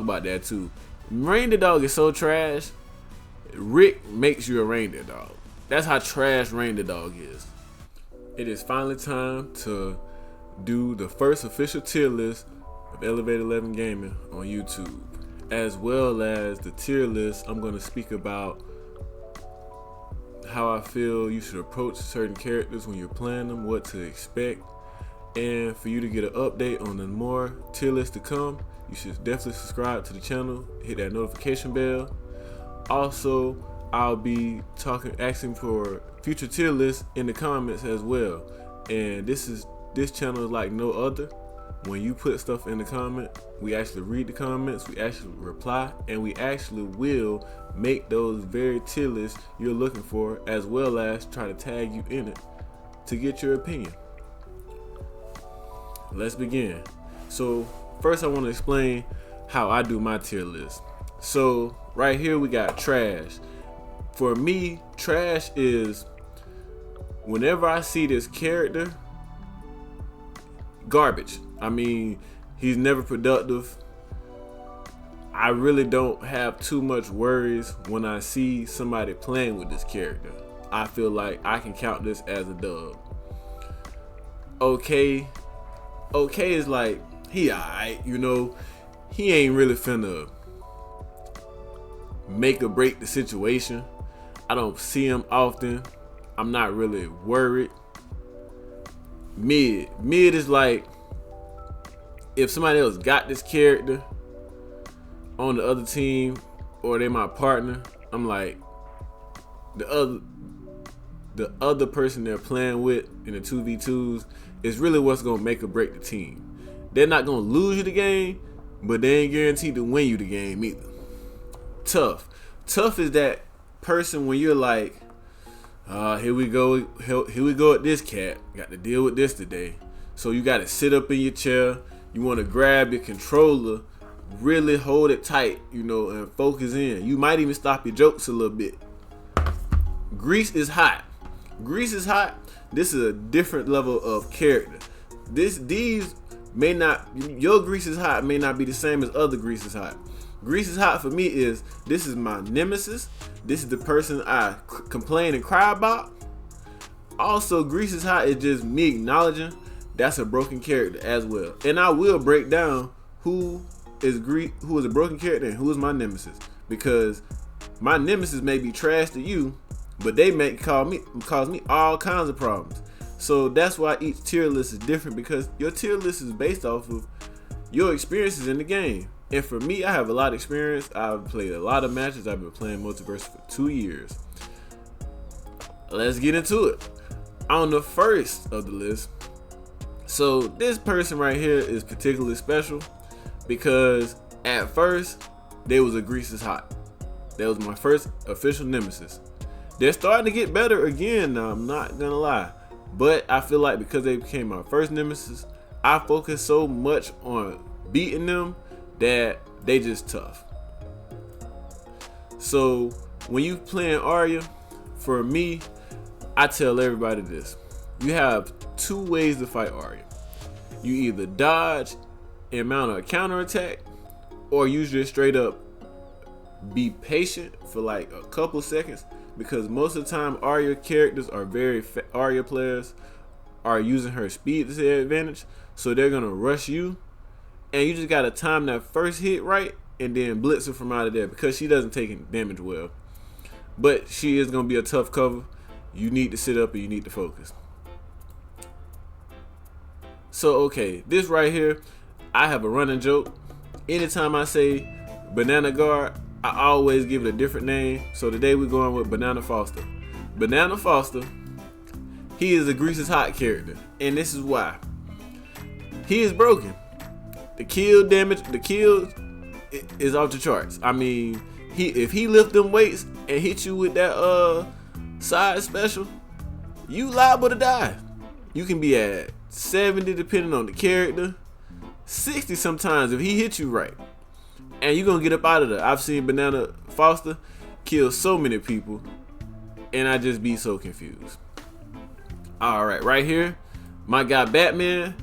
about that too. Reindeer dog is so trash. Rick makes you a reindeer dog. That's how trash reindeer dog is. It is finally time to do the first official tier list of Elevated 11 Gaming on YouTube, as well as the tier list. I'm going to speak about how I feel you should approach certain characters when you're playing them, what to expect, and for you to get an update on the more tier lists to come, you should definitely subscribe to the channel, hit that notification bell. Also, I'll be asking for future tier lists in the comments as well. And this channel is like no other. When you put stuff in the comment, we actually read the comments, we actually reply, and we actually will make those very tier lists you're looking for, as well as try to tag you in it to get your opinion. Let's begin. So first I want to explain how I do my tier list. So right here we got trash. For me, trash is whenever I see this character, garbage. I mean, he's never productive. I really don't have too much worries when I see somebody playing with this character. I feel like I can count this as a dub. Okay is like, he alright, you know, he ain't really finna make or break the situation. I don't see him often. I'm not really worried. Mid is like, if somebody else got this character on the other team or they my partner, I'm like, the other person they're playing with in the 2v2s is really what's gonna make or break the team. They're not gonna lose you the game, but they ain't guaranteed to win you the game either. Tough is that person when you're like, here we go at this cat. Got to deal with this today. So you got to sit up in your chair. You want to grab your controller, really hold it tight, you know, and focus in. You might even stop your jokes a little bit. Grease is hot. This is a different level of character. Your grease is hot may not be the same as other grease is hot. Grease is hot for me is, this is my nemesis. This is the person I complain and cry about. Also, grease is hot is just me acknowledging that's a broken character as well. And I will break down who is a broken character and who is my nemesis. Because my nemesis may be trash to you, but they may cause me all kinds of problems. So that's why each tier list is different, because your tier list is based off of your experiences in the game. And for me, I have a lot of experience. I've played a lot of matches. I've been playing Multiverse for 2 years. Let's get into it. On the first of the list, so this person right here is particularly special because at first, they was a grease is hot. That was my first official nemesis. They're starting to get better again now, I'm not gonna lie. But I feel like because they became my first nemesis, I focus so much on beating them that they just tough. So when you playing Arya, for me, I tell everybody this. You have 2 ways to fight Arya. You either dodge and mount a counterattack, or you just straight up be patient for like a couple seconds, because most of the time Arya characters are Arya players are using her speed to their advantage, so they're gonna rush you. And you just gotta time that first hit right and then blitz her from out of there, because she doesn't take any damage well. But she is gonna be a tough cover. You need to sit up and you need to focus. So okay, this right here, I have a running joke. Anytime I say banana guard, I always give it a different name. So today we're going with Banana Foster. Banana Foster, he is a grease is hot character. And this is why. He is broken. The kill damage, is off the charts. I mean, if he lift them weights and hit you with that side special, you liable to die. You can be at 70 depending on the character, 60 sometimes if he hits you right. And you're gonna get up out of there. I've seen Banana Foster kill so many people, and I just be so confused. Alright, right here, my guy Batman.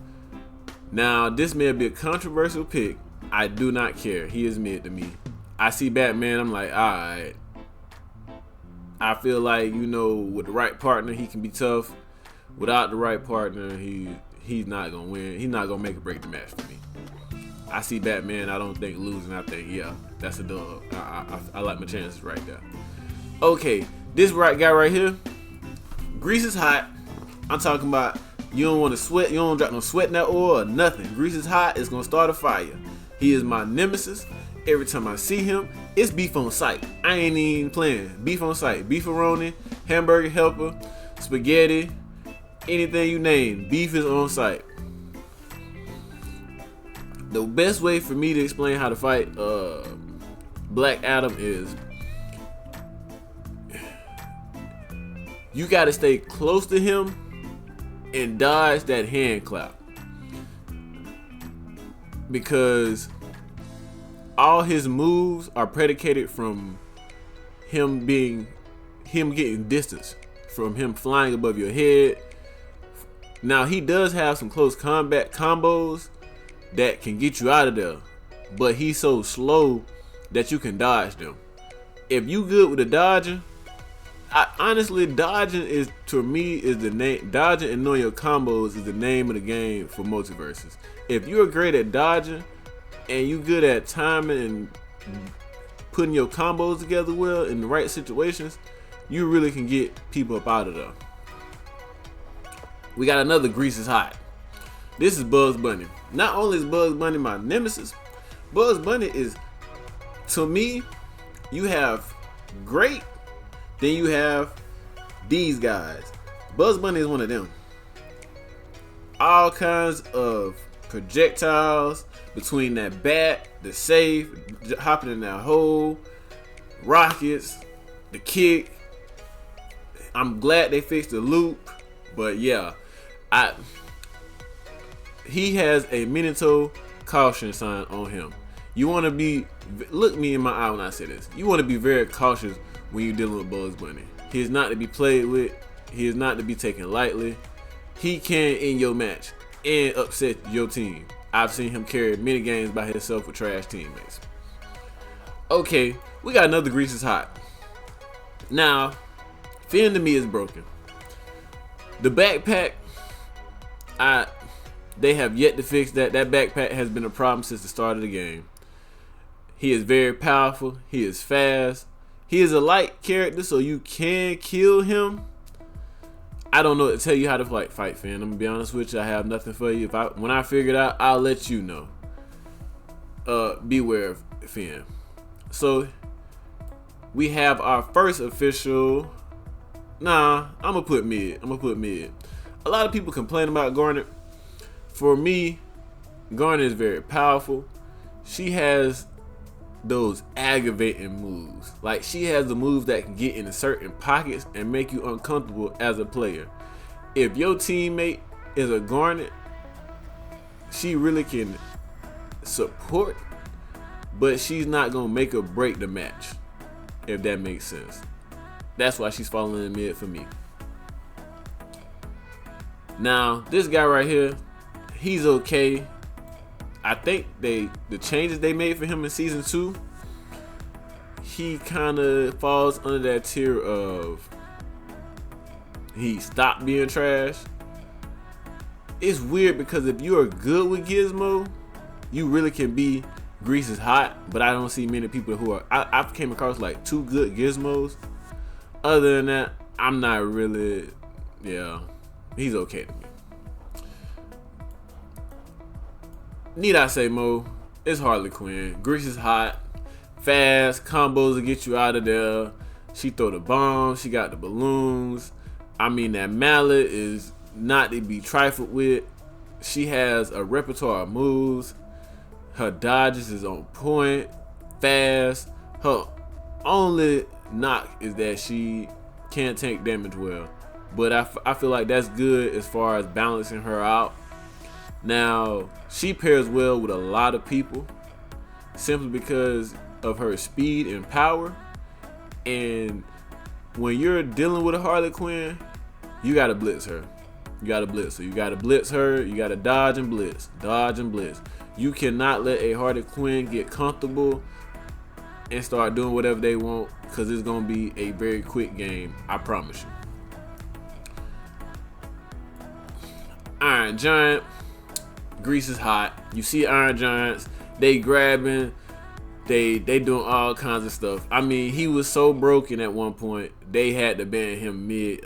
Now, this may be a controversial pick, I do not care. He is mid to me. I see Batman, I'm like, alright. I feel like, with the right partner, he can be tough. Without the right partner, he's not gonna win. He's not gonna make or break the match for me. I see Batman, I don't think losing. I think, yeah, that's a dub. I like my chances right there. Okay, this guy right here, grease is hot. I'm talking about you don't want to sweat. You don't drop no sweat in that oil or nothing. Grease is hot. It's going to start a fire. He is my nemesis. Every time I see him, it's beef on sight. I ain't even playing. Beef on sight. Beefaroni, hamburger helper, spaghetti, anything you name. Beef is on sight. The best way for me to explain how to fight Black Adam is you got to stay close to him and dodge that hand clap, because all his moves are predicated from him getting distance from him flying above your head. Now he does have some close combat combos that can get you out of there, but he's so slow that you can dodge them. If you good with the dodging, honestly, dodging is, to me, is the name. Dodging and knowing your combos is the name of the game for multiverses. If you're great at dodging and you good at timing and putting your combos together well in the right situations, you really can get people up out of there. We got another grease is hot. This is Bugs Bunny. Not only is Bugs Bunny my nemesis, Bugs Bunny is, to me, you have great, then you have these guys. Bugs Bunny is one of them. All kinds of projectiles between that bat, the safe, hopping in that hole, rockets, the kick. I'm glad they fixed the loop, but yeah, he has a Minato caution sign on him. You want to be, look me in my eye when I say this. You want to be very cautious when you're dealing with Bugs Bunny. He is not to be played with. He is not to be taken lightly. He can end your match and upset your team. I've seen him carry many games by himself with trash teammates. Okay, we got another grease is hot. Now, Finn to me is broken. The backpack, they have yet to fix that. That backpack has been a problem since the start of the game. He is very powerful. He is fast. He is a light character, so you can kill him. I don't know what to tell you how to fight Finn. I'm gonna be honest with you. I have nothing for you. When I figure it out, I'll let you know. Beware of Finn. So we have our first official. I'm gonna put mid. A lot of people complain about Garnet. For me, Garnet is very powerful. She has those aggravating moves. Like, she has the moves that can get into certain pockets and make you uncomfortable as a player. If your teammate is a Garnet, she really can support, but she's not gonna make or break the match, if that makes sense. That's why she's falling in mid for me. Now, this guy right here, he's okay. I think the changes they made for him in season 2, he kind of falls under that tier of he stopped being trash. It's weird because if you are good with Gizmo, you really can be grease is hot, but I don't see many people who are. I've came across like 2 good Gizmos. Other than that, I'm not really. Yeah, he's okay to me. Need I say more? It's Harley Quinn. Grease is hot, fast, combos to get you out of there. She throw the bombs, she got the balloons. I mean, that mallet is not to be trifled with. She has a repertoire of moves. Her dodges is on point, fast. Her only knock is that she can't take damage well. But I feel like that's good as far as balancing her out. Now, she pairs well with a lot of people simply because of her speed and power. And when you're dealing with a Harley Quinn, you gotta blitz her. You gotta blitz her. You gotta dodge and blitz. Dodge and blitz. You cannot let a Harley Quinn get comfortable and start doing whatever they want, because it's going to be a very quick game. I promise you. Iron Giant. Grease is hot. You see Iron Giants, they grabbing, they doing all kinds of stuff. I mean, he was so broken at one point, they had to ban him mid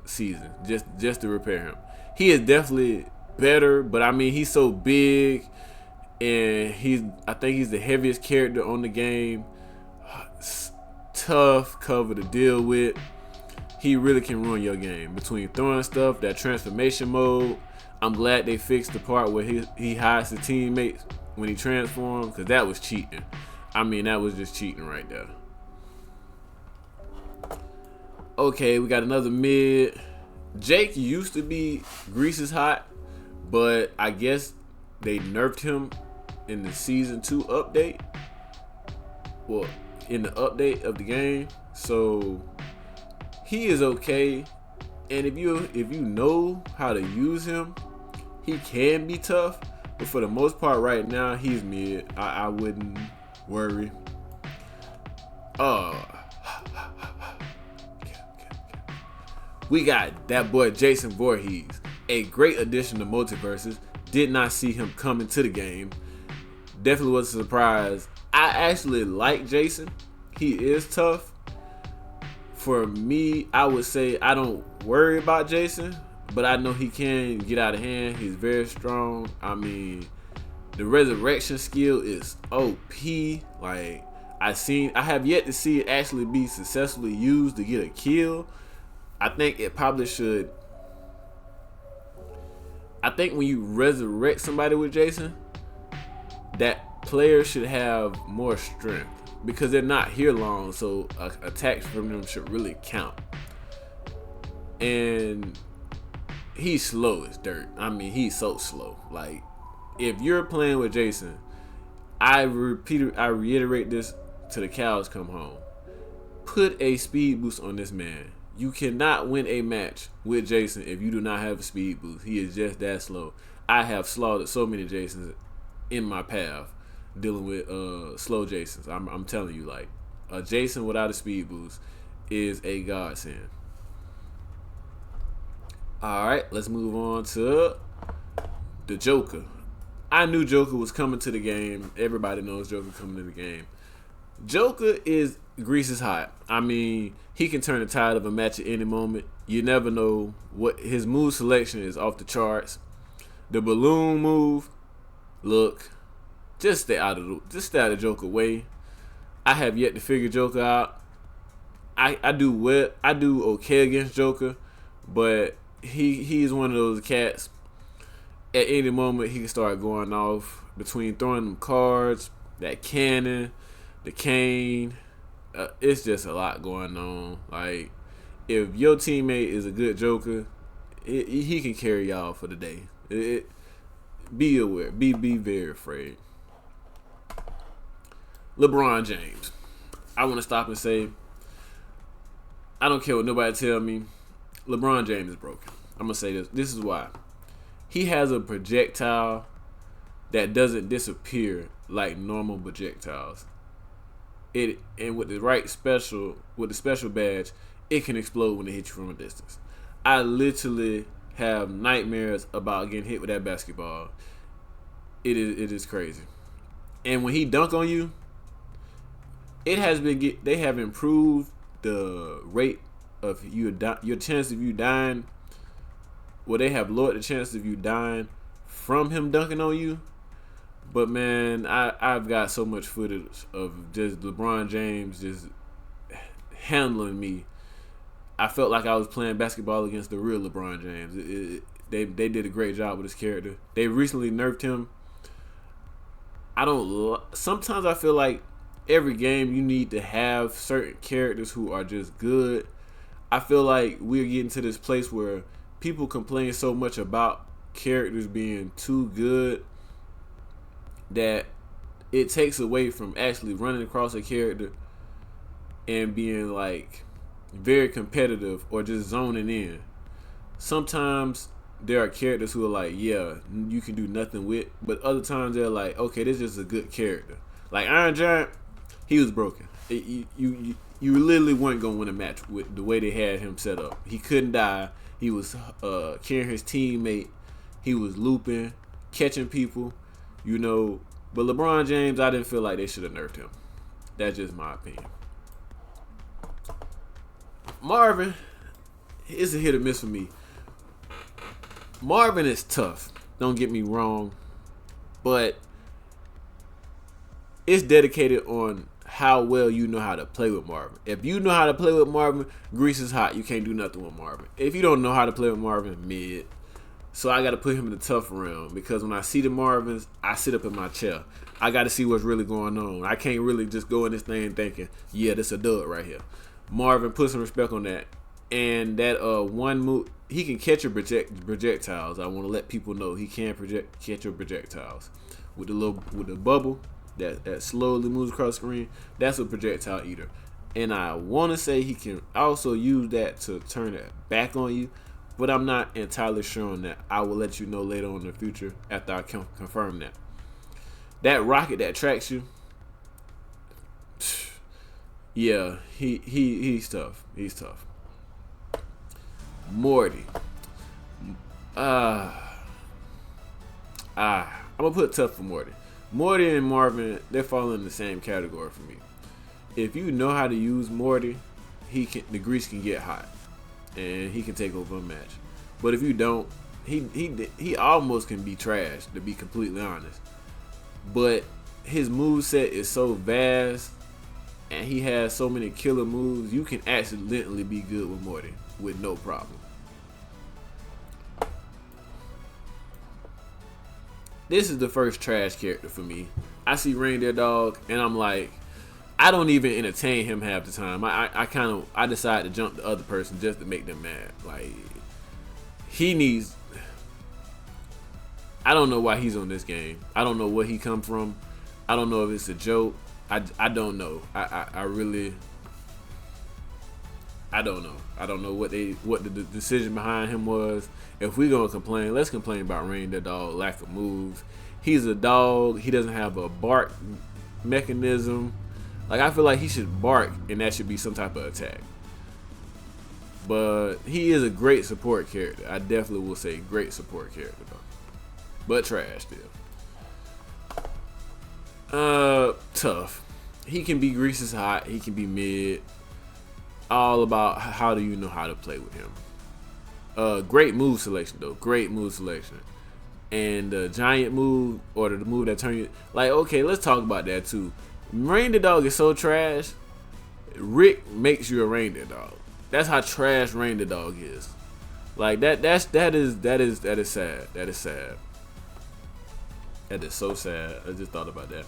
season just to repair him. He is definitely better, but I mean, he's so big, and I think he's the heaviest character on the game. Tough cover to deal with. He really can ruin your game between throwing stuff, that transformation mode. I'm glad they fixed the part where he hides his teammates when he transforms, because that was cheating. I mean, that was just cheating right there. Okay, we got another mid. Jake used to be Grease's hot, but I guess they nerfed him in the season 2 update. Well, in the update of the game. So he is okay. And if you know how to use him, he can be tough, but for the most part right now, he's mid. I wouldn't worry. We got that boy Jason Voorhees, a great addition to Multiversus. Did not see him coming to the game. Definitely was a surprise. I actually like Jason. He is tough. For me, I would say I don't worry about Jason, but I know he can get out of hand. He's very strong. I mean, the resurrection skill is OP. Like, I have yet to see it actually be successfully used to get a kill. I think it probably should. I think when you resurrect somebody with Jason, that player should have more strength, because they're not here long, so attacks from them should really count. And he's slow as dirt. I mean, he's so slow. Like, if you're playing with Jason, I reiterate this till the cows come home. Put a speed boost on this man. You cannot win a match with Jason if you do not have a speed boost. He is just that slow. I have slaughtered so many Jasons in my path dealing with slow Jasons. I'm telling you, like, a Jason without a speed boost is a godsend. Alright, let's move on to the Joker. I knew Joker was coming to the game. Everybody knows Joker coming to the game. Joker is Grease's hot. I mean, he can turn the tide of a match at any moment. You never know what his move selection is, off the charts. The balloon move, look, just stay out of Joker way. I have yet to figure Joker out. I do okay against Joker, but he's one of those cats. At any moment, he can start going off between throwing them cards, that cannon, the cane. It's just a lot going on. Like, if your teammate is a good Joker, he can carry y'all for the day. Be aware. Be very afraid. LeBron James. I want to stop and say, I don't care what nobody tell me. LeBron James is broken. I'm going to say this. This is why. He has a projectile that doesn't disappear like normal projectiles. And with the special badge, it can explode when it hits you from a distance. I literally have nightmares about getting hit with that basketball. It is crazy. And when he dunk on you, they have improved the rate of your chance of you dying. Well, they have lowered the chance of you dying from him dunking on you. But man, I've got so much footage of just LeBron James just handling me. I felt like I was playing basketball against the real LeBron James. They did a great job with his character. They recently nerfed him. Sometimes I feel like every game you need to have certain characters who are just good. I feel like we're getting to this place where people complain so much about characters being too good that it takes away from actually running across a character and being like very competitive or just zoning in. Sometimes there are characters who are like, yeah, you can do nothing with, but other times they're like, okay, this is a good character. Like Iron Giant, he was broken. You literally weren't gonna win a match with the way they had him set up. He couldn't die. He was carrying his teammate. He was looping, catching people, you know. But LeBron James, I didn't feel like they should have nerfed him. That's just my opinion. Marvin is a hit or miss for me. Marvin is tough. Don't get me wrong, but it's dedicated on how well you know how to play with Marvin. If you know how to play with Marvin, grease is hot. You can't do nothing with Marvin. If you don't know how to play with Marvin, mid. So I got to put him in the tough realm because when I see the Marvins, I sit up in my chair. I got to see what's really going on. I can't really just go in this thing thinking, yeah, this a dud right here. Marvin, put some respect on that. And that one move, he can catch your projectiles. I want to let people know he can catch your projectiles with the bubble that slowly moves across the screen. That's a projectile eater. And I want to say he can also use that to turn it back on you, but I'm not entirely sure on that. I will let you know later on in the future after I confirm that. That rocket that tracks you, yeah, he's tough. He's tough. Morty. I'm gonna put tough for Morty. Morty and Marvin, they're falling in the same category for me. If you know how to use Morty, the grease can get hot, and he can take over a match. But if you don't, he almost can be trash, to be completely honest. But his moveset is so vast, and he has so many killer moves, you can accidentally be good with Morty with no problem. This is the first trash character for me. I see Reindeer Dog, and I'm like, I don't even entertain him half the time. I decide to jump the other person just to make them mad. Like, he needs. I don't know why he's on this game. I don't know where he come from. I don't know if it's a joke. I don't know. I really. I don't know. I don't know what the decision behind him was. If we gonna complain, let's complain about Reindeer Dog lack of moves. He's a dog. He doesn't have a bark mechanism. Like, I feel like he should bark, and that should be some type of attack. But he is a great support character. I definitely will say great support character though. But trash still. Tough. He can be greases hot. He can be mid. All about how do you know how to play with him. Great move selection though. Great move selection. And the giant move or the move that turn you like, okay, let's talk about that too. Reindeer Dog is so trash. Rick makes you a Reindeer Dog. That's how trash Reindeer Dog is. Like that is sad. That is sad. That is so sad. I just thought about that.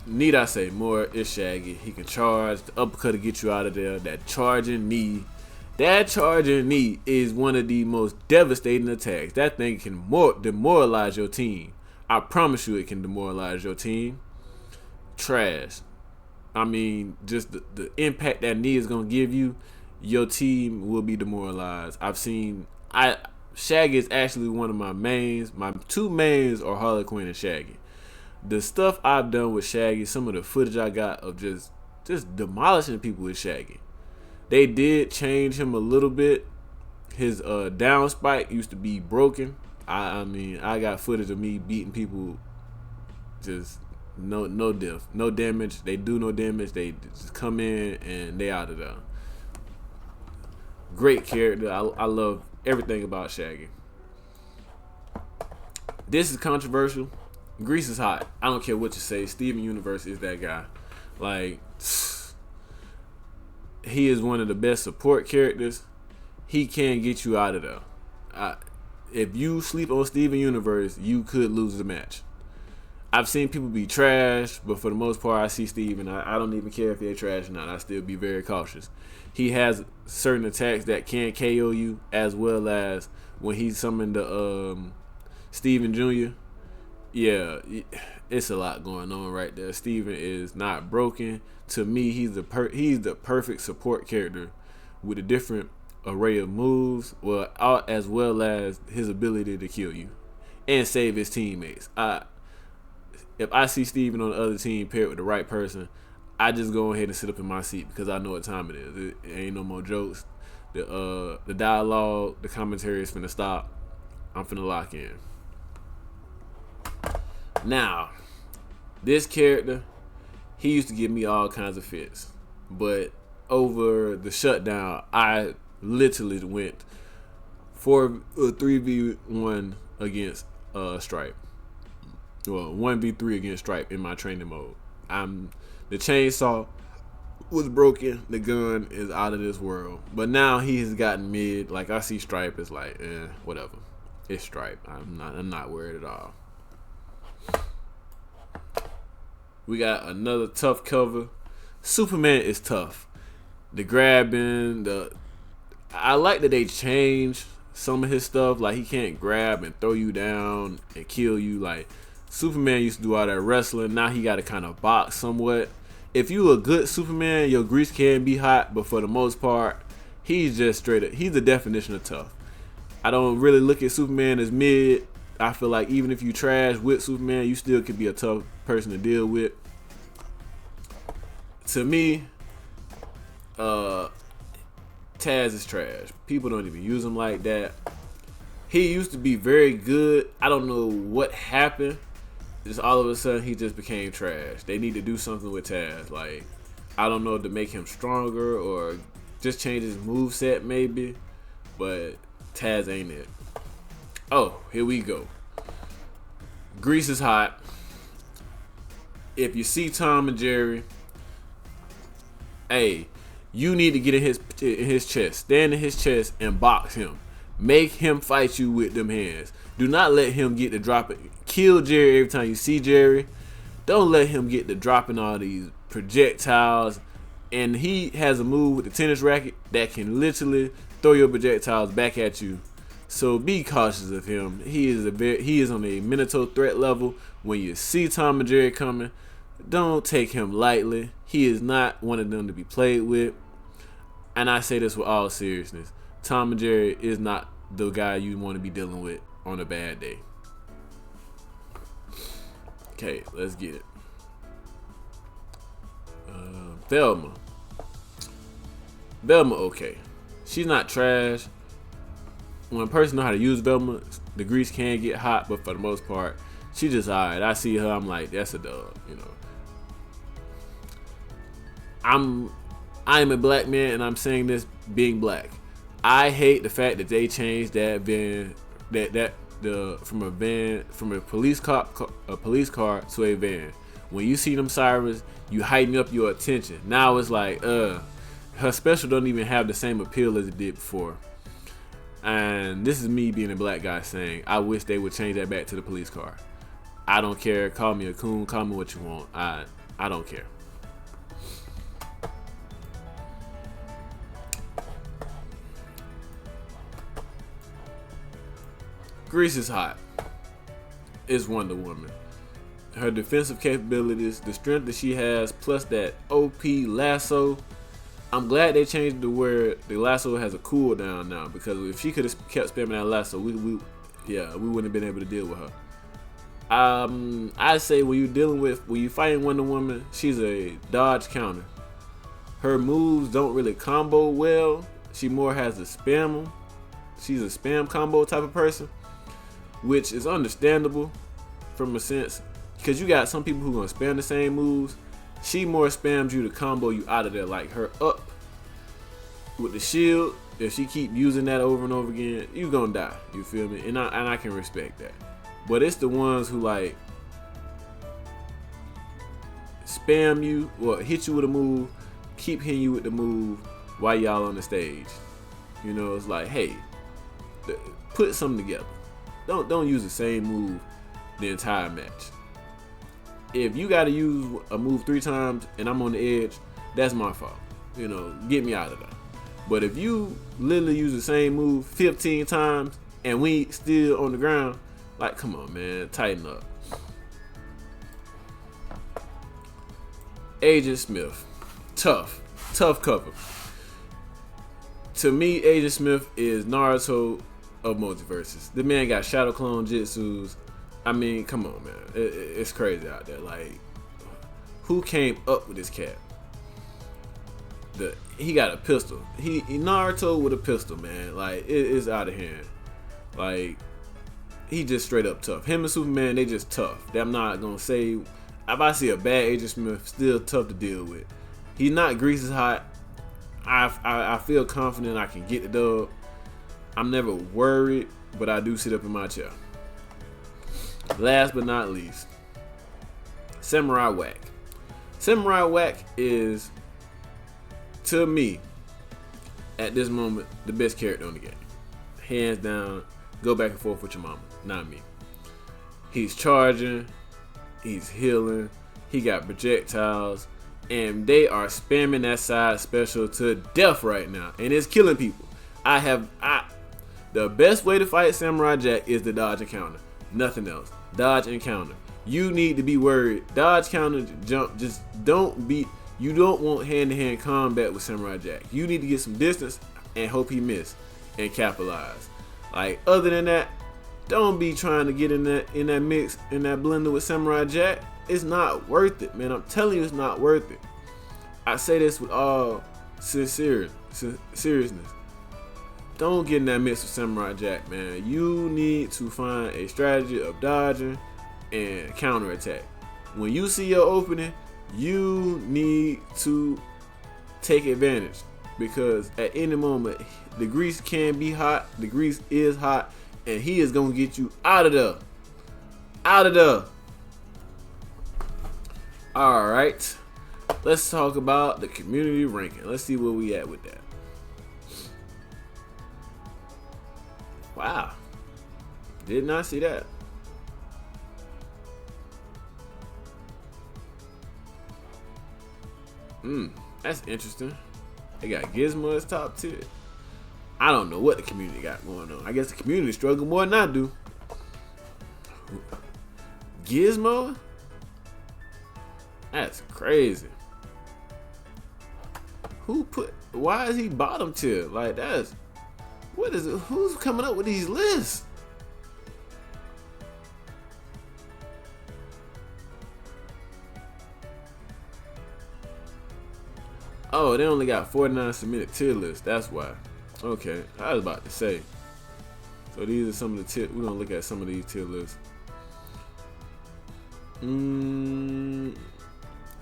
Need I say more? It's Shaggy. He can charge. The uppercut to get you out of there. That charging knee is one of the most devastating attacks. That thing can demoralize your team. I promise you it can demoralize your team. Trash. I mean, just the impact that knee is going to give you, your team will be demoralized. Shaggy is actually one of my mains. My two mains are Harley Quinn and Shaggy. The stuff I've done with Shaggy, some of the footage I got of just demolishing people with Shaggy. They did change him a little bit. His down spike used to be broken. I mean, I got footage of me beating people just no damage. They do no damage. They just come in and they out of there. Great character. I love everything about Shaggy. This is controversial. Grease is hot. I don't care what you say. Steven Universe is that guy. Like, he is one of the best support characters. He can get you out of there. If you sleep on Steven Universe, you could lose the match. I've seen people be trash, but for the most part, I see Steven. I don't even care if they're trash or not. I still be very cautious. He has certain attacks that can KO you, as well as when he summoned the Steven Jr. Yeah, it's a lot going on right there. Steven is not broken. To me, he's the perfect support character with the different array of moves, as well as his ability to kill you and save his teammates. If I see Steven on the other team paired with the right person, I just go ahead and sit up in my seat because I know what time it is. It ain't no more jokes. The dialogue, the commentary is finna stop. I'm finna lock in. Now, this character, he used to give me all kinds of fits, but over the shutdown, I literally went 3v1 against Stripe. Well, 1v3 against Stripe in my training mode. The chainsaw was broken. The gun is out of this world. But now he has gotten mid. Like, I see Stripe, it's like, whatever. It's Stripe. I'm not worried at all. We got another tough cover. Superman is tough. The grabbing, I like that they changed some of his stuff. Like, he can't grab and throw you down and kill you. Like, Superman used to do all that wrestling. Now he got to kind of box somewhat. If you a good Superman, your grease can be hot, but for the most part, he's just straight up. He's the definition of tough. I don't really look at Superman as mid. I feel like even if you trash with Superman, you still could be a tough person to deal with. To me, Taz is trash. People don't even use him like that. He used to be very good. I don't know what happened. Just all of a sudden, he just became trash. They need to do something with Taz. Like, I don't know, to make him stronger or just change his moveset maybe. But Taz ain't it. Oh, here we go. Grease is hot. If you see Tom and Jerry, hey, you need to get in his chest. Stand in his chest and box him. Make him fight you with them hands. Do not let him get to dropping. Kill Jerry every time you see Jerry. Don't let him get to dropping all these projectiles. And he has a move with the tennis racket that can literally throw your projectiles back at you. So be cautious of him. He is on a mental threat level. When you see Tom and Jerry coming, don't take him lightly. He is not one of them to be played with. And I say this with all seriousness. Tom and Jerry is not the guy you want to be dealing with on a bad day. Okay, let's get it. Velma. Velma, okay. She's not trash. When a person know how to use Velma, the grease can get hot, but for the most part, she just alright. I see her, I'm like, that's a dub, you know. I'm a black man, and I'm saying this being black. I hate the fact that they changed that van, from a police car to a van. When you see them sirens, you heighten up your attention. Now it's like, her special don't even have the same appeal as it did before. And this is me being a black guy saying, I wish they would change that back to the police car. I don't care. Call me a coon. Call me what you want. I don't care. Grease is hot. It's Wonder Woman. Her defensive capabilities, the strength that she has, plus that OP lasso. I'm glad they changed it to where the lasso has a cooldown now, because if she could have kept spamming that lasso, we wouldn't have been able to deal with her. I say when you fighting Wonder Woman, she's a dodge counter. Her moves don't really combo well. She more has a spam. She's a spam combo type of person, which is understandable from a sense, because you got some people who gonna spam the same moves. She more spams you to combo you out of there, like her up with the shield. If she keep using that over and over again, you gonna die. You feel me? And I can respect that. But it's the ones who like spam you or hit you with a move, keep hitting you with the move while y'all on the stage. You know, it's like, hey, put something together. Don't use the same move the entire match. If you got to use a move 3 times and I'm on the edge, that's my fault. You know, get me out of there. But if you literally use the same move 15 times and we still on the ground, like, come on, man, tighten up. Agent Smith, tough cover. to me, Agent Smith is Naruto of multiverses. The man got shadow clone jutsus. I mean, come on, man. It's crazy out there. Like, who came up with this cat? He got a pistol. He Naruto with a pistol, man. Like, it's out of hand. Like, he just straight up tough. Him and Superman, they just tough. I'm not gonna say, if I see a bad Agent Smith, still tough to deal with. He's not grease is hot. I feel confident I can get the dub. I'm never worried, but I do sit up in my chair. Last but not least, Samurai Whack. Samurai Whack is, to me, at this moment, the best character on the game. Hands down, go back and forth with your mama, not me. He's charging, he's healing, he got projectiles, and they are spamming that side special to death right now, and it's killing people. The best way to fight Samurai Jack is to dodge and counter. Nothing else. Dodge and counter. You need to be worried. Dodge, counter, jump. Just don't be. You don't want hand-to-hand combat with Samurai Jack. You need to get some distance and hope he miss and capitalize. Like, other than that, don't be trying to get in that mix, in that blender with Samurai Jack. It's not worth it, man. I'm telling you, it's not worth it. I say this with all seriousness. Don't get in that mix with Samurai Jack, man. You need to find a strategy of dodging and counterattack. When you see your opening, you need to take advantage, because at any moment, the grease can be hot. The grease is hot, and he is gonna get you out of there. Out of there. All right, let's talk about the community ranking. Let's see where we at with that. Wow, did not see that. That's interesting. They got Gizmo as top tier. I don't know what the community got going on. I guess the community struggle more than I do. Gizmo? That's crazy. Why is he bottom tier? Like, what is it? Who's coming up with these lists? Oh, they only got 49 submitted tier lists. That's why. Okay, I was about to say. So these are some of the tier. We're gonna look at some of these tier lists.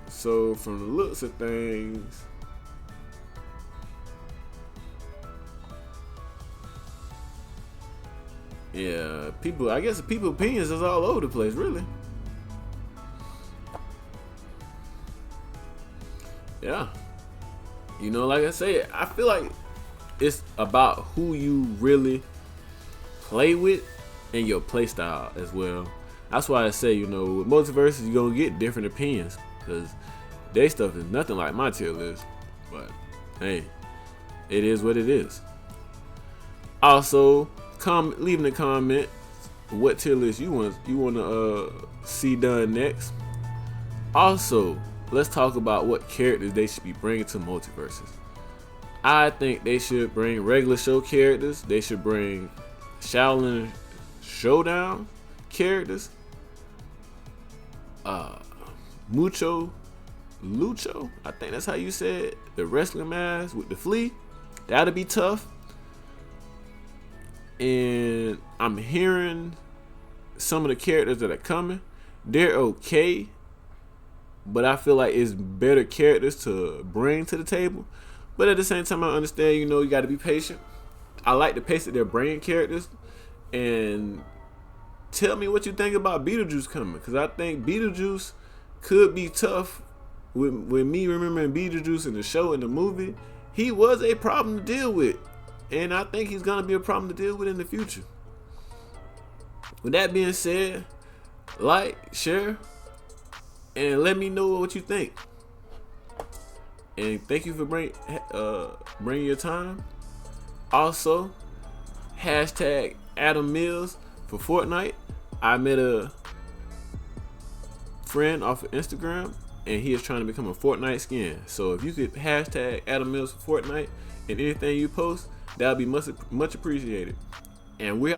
So from the looks of things, yeah, I guess the people opinions is all over the place, really. Yeah. You know, like I said, I feel like it's about who you really play with and your play style as well. That's why I say, you know, with Multiversus, you're going to get different opinions, because their stuff is nothing like my tier list. But, hey, it is what it is. Also, leave in the comments what tier list you want to see done next. Also, let's talk about what characters they should be bringing to Multiversus. I think they should bring regular show characters. They should bring Shaolin Showdown characters. Lucho, I think that's how you said, the wrestling mask with the flea. That'll be tough. And I'm hearing some of the characters that are coming. They're okay, but I feel like it's better characters to bring to the table. But at the same time, I understand, you know, you got to be patient. I like the pace that they're bringing characters. And tell me what you think about Beetlejuice coming, because I think Beetlejuice could be tough. With me remembering Beetlejuice in the show and the movie, he was a problem to deal with, and I think he's gonna be a problem to deal with in the future. With that being said, like, share, and let me know what you think. And thank you for bringing your time. Also, hashtag Adam Mills for Fortnite. I met a friend off of Instagram, and he is trying to become a Fortnite skin. So if you could hashtag Adam Mills for Fortnite and anything you post, that'll be much appreciated. And we're